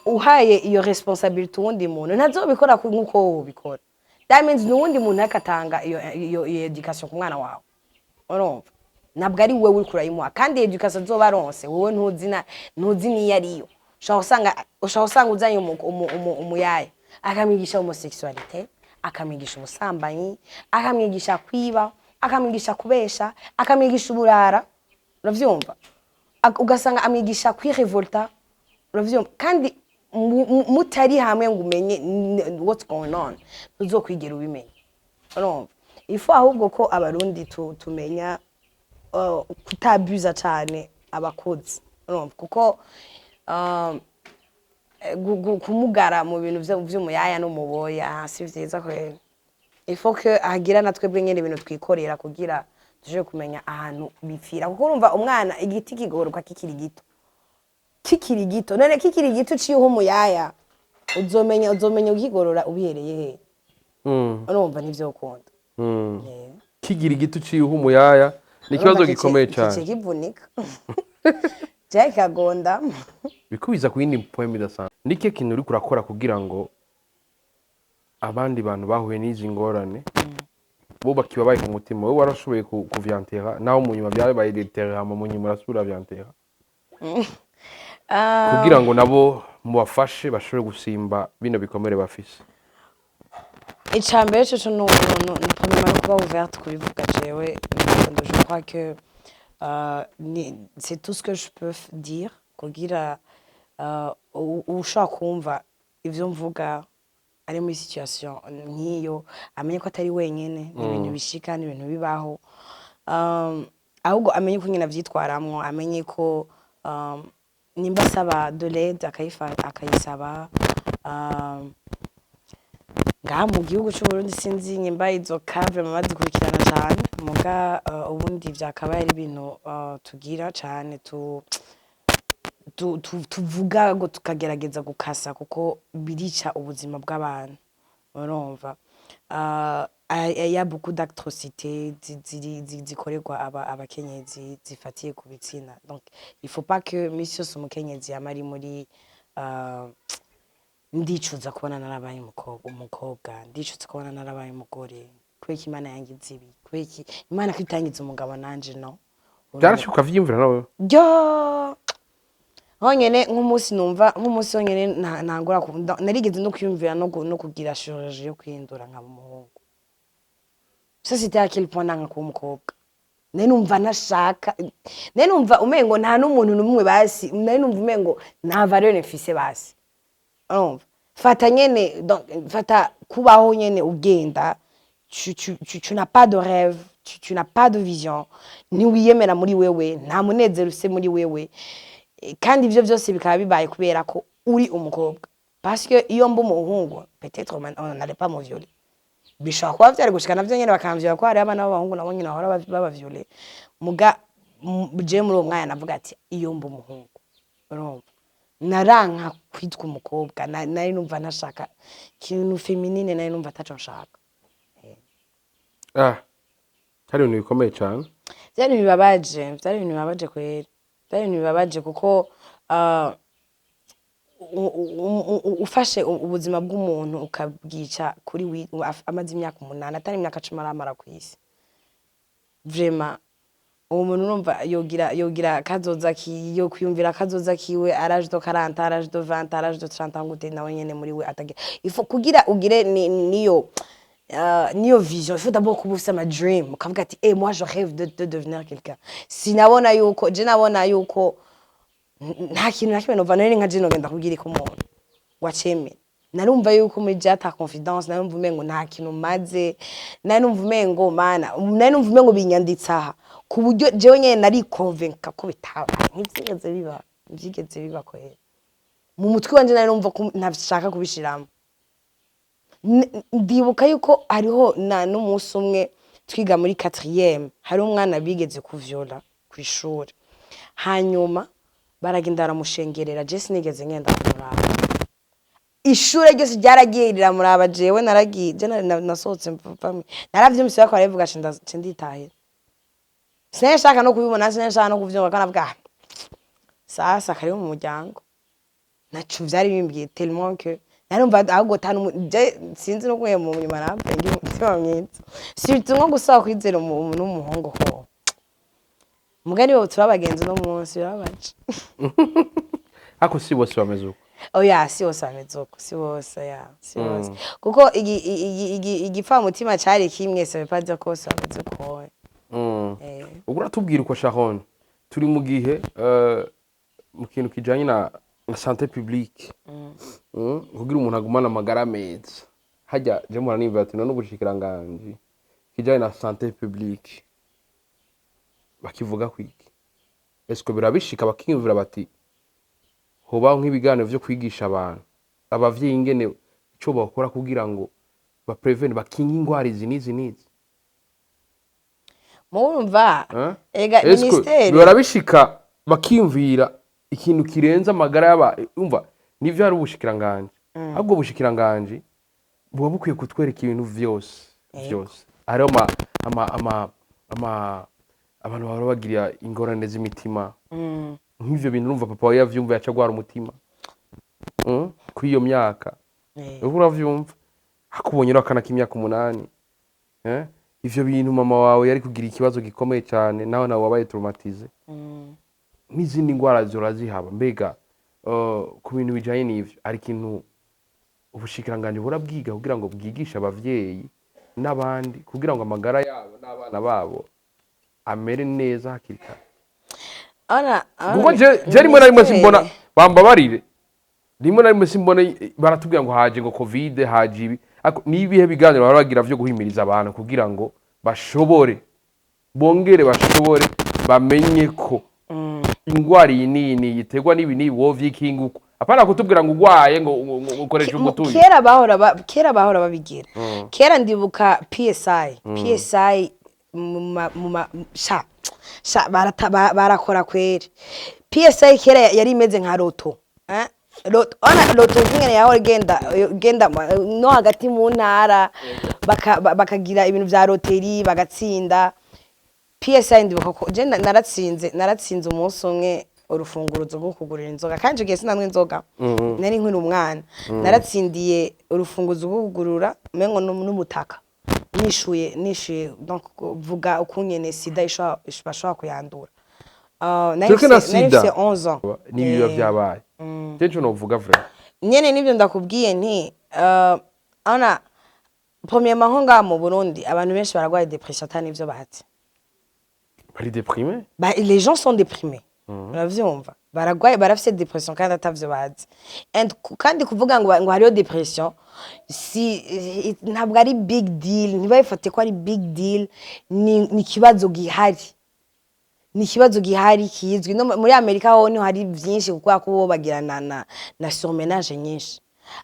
uhaye iyo responsabilité wundi muntu ntazobikora nkuko ubikora that means nuwundi muntu akatanga iyo education ku mwana wawe urumva nabwo ari wewe uri kurayimuha kandi education zobaronse wowe ntuzi niyo ariyo ushaka usanga uzanye umuyaye akamwigisha homosexualité akamwigisha ubusambanyi akamwigisha kwiba akamwigisha kubesha akamwigisha uburara uravyumva ugasanga amwigisha kwirevolta uravyumva kandi mutari hamwe ngo umenye what's going on uzokwigera ubimenye urumva ifu ahubwo ko abarundi tumenya kutabuza cyane abakozi urumva kuko kumugara mu bintu vy'umuyaya n'umuboya si vyiza kwera il faut que agira natwe bwenyene ibintu twikorera kugira tuje kumenya ahantu bipfira kuko urumva umwana igiti kigororwa kikiri gito none kikiri gito ciyeho umuyaya uzomenya ukigorora ubihereye he urumva nivyo ukunda kigira igiti ciyeho umuyaya ni ikibazo gikomeye cyane kice kivunika cyari kagonda bikubiza ku yindi poem idasanzwe nike kintu uri kurakora kugira ngo abandi bantu bahuye n'izi ngorane bo bakibabaye ku mutima wowe warashoboye kuvyantera naho mu nyuma byabaye detera mu nyuma rasura vyantera kugira ngo nabo mubafashe bashobore gusimba bino bikomere bafise icambere cyo no kuba ouverte kubivuga jewe je crois que c'est tout ce que je peux dire kugira ushaka kumva ivyo mvuga ari muri situation nk'iyo amenye ko atari wenyene ibintu bishika n'ibintu bibaho ahubwo amenye ko nyina vyitwaramwo amenye ko nimba saba de l'aide akayisaba ngaha mu gihugu cy'u Burundi sinzi nyimba izo cave mama zikurikirana cyane muga ubundi vyakabaye ari ibintu tugira cyane tuvuga ngo tukagerageza gukasa kuko birica ubuzima bw'abantu urumva ya beaucoup d'atrocités zikorerwa abakenyezi zifatiye ku bitsina donc il faut pas que monsieur umukenyezi amari muri ndicuza kubona narabaye umukobwa ndicuza kubona narabaye umugore kweki imana yangize ibi kweki imana kwitangiza umugabo nanje no byarashuka vyimvira nawe honyene nk'umunsi numva nk'umunsi honyene ntangora narigeze no kwiyumvira no kugira chirurgie yo kwindura nkaba umuhungu ça c'était à quel point nanga kuba umukobwa nenumva nashaka nenumva umengo nta n'umuntu numwe basi nenumva umengo nta valeur nefise basi urumva fata nyene donc fata kubaho nyene ugenda tu n'as pas de rêve tu n'as pas de vision ni wiyemera muri wewe nta munezero ufise muri wewe kandi ivyo byose bikaba bibaye kubera ko uri umukobwa parce que iyo mba umuhungu peut-être on n'allait pas me violer bishobora kuba vyari gushika navyo nyene bakamvyura ko hari abana b'abahungu nabo nyine bahora babavyoler muga je muri uwo mwanya navuga ati iyo mba umuhungu urumva naranka kwitwa umukobwa nari numva nashaka ikintu feminine nari numva ataco nshaka hari ibintu bikomeye cyane byari ibintu bibabaje kwera byari ibintu bibabaje kuko ufashe ubuzima bw'umuntu ukabwica kuri amaze imyaka 8 atari imyaka 10 aramara ku isi vraiment uwo muntu urumva yogira kazoza yo kwiyumvira kazoza kiwe arage do 40 arage do 20 arage do 30 ngute nawe nyene muri we atagira ifo kugira ugire niyo vision il faut d'abord kuba ufise ama dream ukavuga ati moi je rêve de devenir quelqu'un sinabona yuko nta kintu nakimwe nova nari nka je nogenda kugira ko umuntu waceme narumva yuko muri jata confidence narumva umengo nta kintu maze narumva umengo mana narumva umengo binyanditsaha ku buryo jewe nyene nari convaincre ko bitaba ntivyigeze biba ko mu mutwe wanje narumva ko ntashaka kubishiramo ndibuka yuko hariho n'umunsi umwe twiga muri 4e hari umwana bigeze kuvyola kw'ishuri hanyuma baragenda baramushengerera je sinigeze ngenda kumuraba ishure ryose ryaragiye riramuraba jewe naragiye nasohotse mvamwe naravyumvise ko aravuga nditahira sinashaka no kubibona sinashaka no kuvyumva kana bwa sasa kari mu muryango nacu vyari bimbwiye tellement que narumva ahubwo sinzi no kuye mu nyuma nampe ngi umutima mwiza surtout nko gusaba kwizera umuntu w'umuhungu ko mugani wo turabagenzi no munsi yabaje ako si bose bameze uko oya si bose bameze uko si bose kuko igipfa mutima cyari kimwe se pas dire ko ça bameze uko ubwo ratubwira uko Sharon turi mu gihe mu kintu kijanye na santé publique kugira umuntu agumana amagara meza hajya je mura nimba ati none ubushikiranganje kijanye na santé publique bakivuga kwiki esko birabishika bakiyumvira bati hobaho nk'ibiganiro vyo kwigisha abantu abavyeyi ingene ico bakora kugira ngo ba prevent bakinga ingwara izi nizi murumva Eh? ega Esko ministeri bihora bishika bakiyumvira ikintu kirenza amagara y'aba umva nivyo hari ubushikiranganje ahubwo ubushikiranganje buba bukwiye kutwereka ibintu vyose hariho abantu bahora bagira ingorane z'imitima nk'ivyo bintu urumva papa wawe yavyumva yaca agwara umutima kuri iyo myaka ubu uravyumva hakubonye rero akana k'imyaka 8 ivyo bintu mama wawe yari kugira ikibazo gikomeye cyane nawe wabaye traumatize n'izindi ngwara zorazihaba mbega ku bintu bijanye n'ivyo ari kintu ubushikiranganje burabwiga kugira ngo bwigishe abavyeyi n'abandi kugira ngo amagara yabo n'abana babo amere neza hakiri kare kuko je rimwe na rimwe simbona bambabarire rimwe na rimwe simbona baratubwira ngo haje ngo covid haje ibi nibihe biganiro barabagira vyo guhimiriza abantu kugira ngo bashobore bongere bashobore bamenye ko ingwara iyi nini yitegwa n'ibi wo vyikinguko apana kutubwira ngo ugwaye ngo ukoresha umutuyi kera bahora babigira kera ndibuka PSI barakora kweri PSI kera yari imeze nka roto loto nk'ingene yaho genda no hagati mu ntara bakagira ibintu vya roteri bagatsinda PSI ndibuka ko je naratsinze umunsi umwe urufunguruzo rwo kugurira inzoga kandi giye sinanwe inzoga nari nkuri umwana naratsindiye urufunguzo rwo kugurura mengo n'umutaka nishuye donc vuga ukunyene sida ishobora kuyandura nari 11 ans nibiba vyabaye Tencho no vuga vrai. Nyene nivyo ndakubwiye nti ana premièrement ho nga mu Burundi abantu benshi baragwaye depression atani ivyo bahati. Bari déprimés? Bah les gens sont déprimés. Uravyumva. Baragwaye barafise depression kandi atavyo bazi. And kandi kuvuga ngo hariyo depression si ntabwo ari big deal, ntibayifate ko ari big deal ni kibazo gihari. Ni kibazo gihari kizwi no muri Amerika ho ni hari byinshi kuko bo bagirana na surmenage nyinshi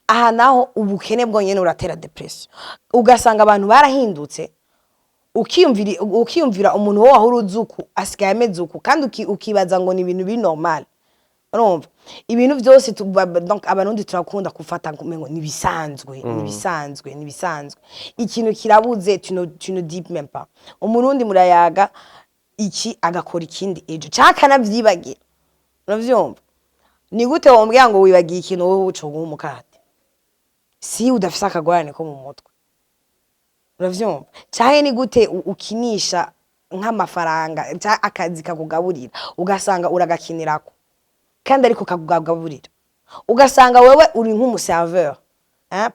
aha naho ubukene bwonyene uratera depression ugasanga abantu barahindutse ukiyumvira umuntu wo wahuru uzuku asigaye amezuku kandi ukibaza ngo ni ibintu bi normal urumva ibintu byose donc abanundi turakunda kufata ngo ni bisanzwe ikintu kirabuze tu ne dis même pas umurundi murayaga iki agakora ikindi ejo cyaka navyibagira uravyumva ni gute wombwira ngo wibagiye ikintu wowe ucoga umukate si udafisa akagorane ko mu mutwe uravyumva cyahe ni gute ukinisha nk'amafaranga akazi kakugaburira ugasanga uragakinirako kandi ariko kakugaburira ugasanga wewe uri nk'umuserveur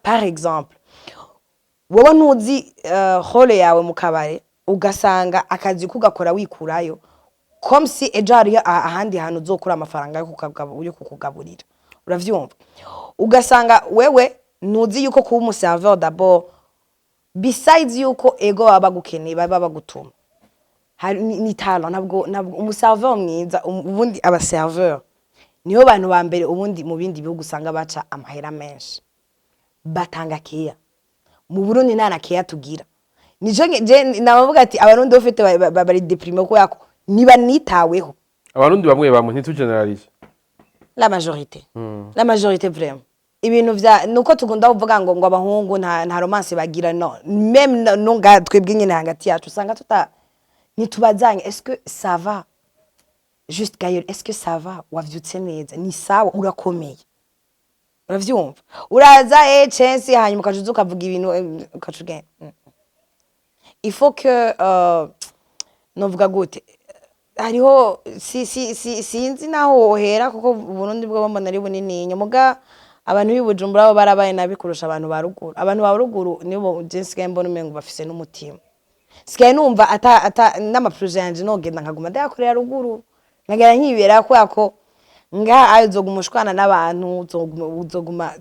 par exemple wowe ntuzi role yawe mu kabare ugasanga akazi kugakora wikurayo comme si ejo hari ahandi hantu uzokura amafaranga yo kukugaburira uravyumva ugasanga wewe ntuzi yuko kuba umuserveur d'abord besides yuko ego baba gukeneye baba bagutuma ni talent ntabwo umuserveur mwiza ubundi abaserveur niyo bantu ba mbere ubundi mu bindi bihugu usanga baca amahera menshi batanga keya mu Burundi nana keya tugira nijo nabavuga ati abarundi bafite bari déprimé ko yako niba nitaweho abarundi bamwe bamwe ntitugeneralize la majorité vraiment ibintu vya nuko tugunda kuvuga ngo abahungu nta romance bagira no même no twebwe nyine hagati yacu usanga nitubazanye est-ce que ça va juste Gaël est-ce que ça va wavyutse neza ni sawa urakomeye uravyumva uraza chance hanyuma ukajuza ukavuga ibintu ukacugenda il faut que novuga gute hariho sinzi naho hera kuko Burundi bwo bambona ari bunini nyamuga abantu bibujumbura bo barabaye nabikurusha abantu ba ruguru nibo jinsi gembona umengo bafise n'umutima sikaye numva ata n'amaprojet yanje nogenda nkaguma ndayakorera ruguru ngagera nkibera ko yako nga ayizogumushwana n'abantu uzoguma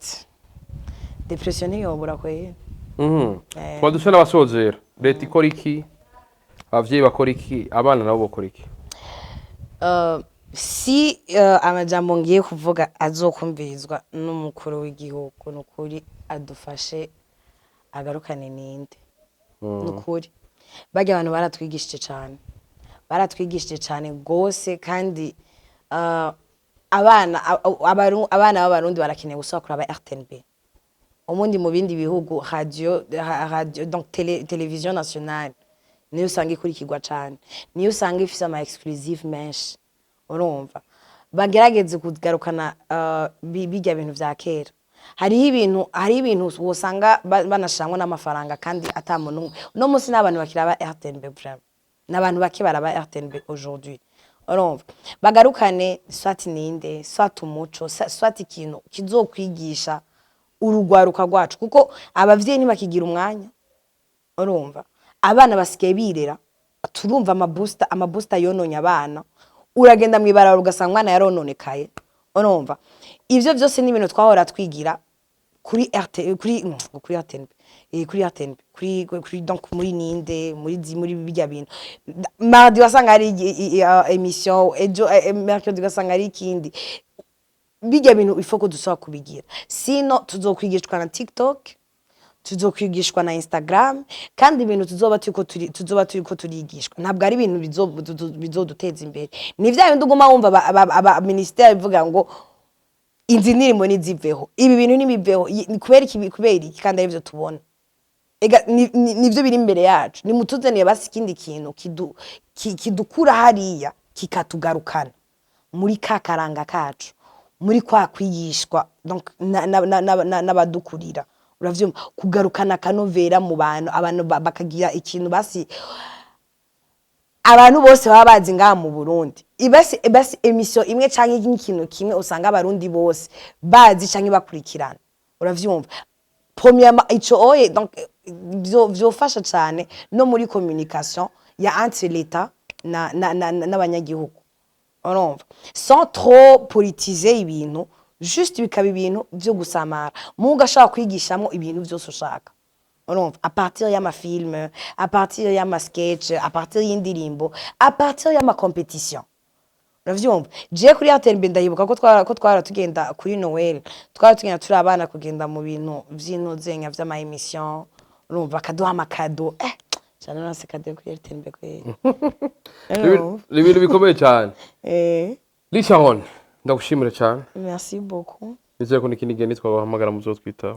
depression yobura kweye Twadusha n'abasozera leta ikora iki abavyeyi bakora iki abana nabo bakora iki si amajambo ngiye kuvuga azokumvirizwa n'umukuru w'igihugu nukuri adufashe agarukane ninde nukuri bajya abantu baratwigishije cyane gose kandi abana b'abarundi barakeneye gusaba kuraba RTNB umundi mu bindi bihugu radio donc télévision nationale niyo usanga ikurikirwa cyane niyo usanga ifise ama exclusive menshi urumva bagerageze kugarukana bijya bintu vya kera hari ibintu wosanga banashangwa n'amafaranga kandi atamuntu no musi n'abantu bakiraba RTNB vraiment n'abantu bake baraba RTNB aujourd'hui urumva bagarukane soit ninde soit umuco soit ikintu kizokwigisha urugwaruka rwacu kuko abavyeyi ntibakigira umwanya urumva abana basigaye birera turumva amabusta yononya abana uragenda mwibarara ugasanga umwana yarononekaye urumva ivyo byose ni ibintu twahora twigira kuri donc muri ninde muri bijya bintu mardi wasanga ari emission mercredi wasanga ari ikindi bijya bintu ifoko dusaba kubigira sino tuzokwigishwa na TikTok tuzokwigishwa na Instagram kandi ibintu tuzoba turiko turigishwa ntabwo ari ibintu bizoduteza imbere ni vya bintu uguma wumva aba ministère bivuga ngo inzi nirimo niziveho ibi bintu nibiveho kubera iki kandi arivyo tubona ega nivyo biri imbere yacu ni mutuzaniye basi ikindi kintu kidukura hariya kikatugarukana muri kakaranga kacu muri kwa kwigishwa donc n'abadukurira uravyumva kugarukana kanovera mu abantu bakagira ikintu basi abantu bose baba bazi ngaha mu Burundi basi emission imwe canke ikintu kimwe usanga abarundi bose bazi canke bakurikirana uravyumva premièrement ico oye donc vyofasha cyane no muri communication ya entre l'état n'abanyagihugu urumva sans trop politiser ibintu juste bikaba ibintu byo gusamara mu gashaka kwigishamo ibintu byose ushaka urumva à partir ya mafilm à partir ya sketch à partir y'indirimbo à partir ya competition uravyumva je kuri RTNB ndayibuka ko twara tugenda kuri Noel twara tugenda turi abana kugenda mu bintu vy'intuzenya vy'ama emission urumva kaduha amakado cyane nase kade kuri RTNB kwe ibintu bikomeye cyane Lisharon ndagushimira cyane merci beaucoup nizere ko nikindi gihe nitwabahamagara muzo twitaho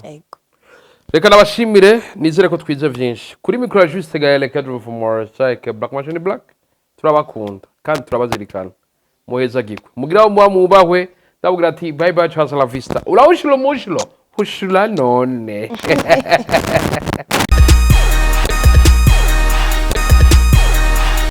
reka nabashimire nizere ko twize vyinshi kuri micro juste Gaël cadre for more like Black Machine Black turabakunda kandi turabazirikana muheza gikwe mugira mu mubahwe ndavugira ati bye bye chance la vista ula ushilo mushilo hushula none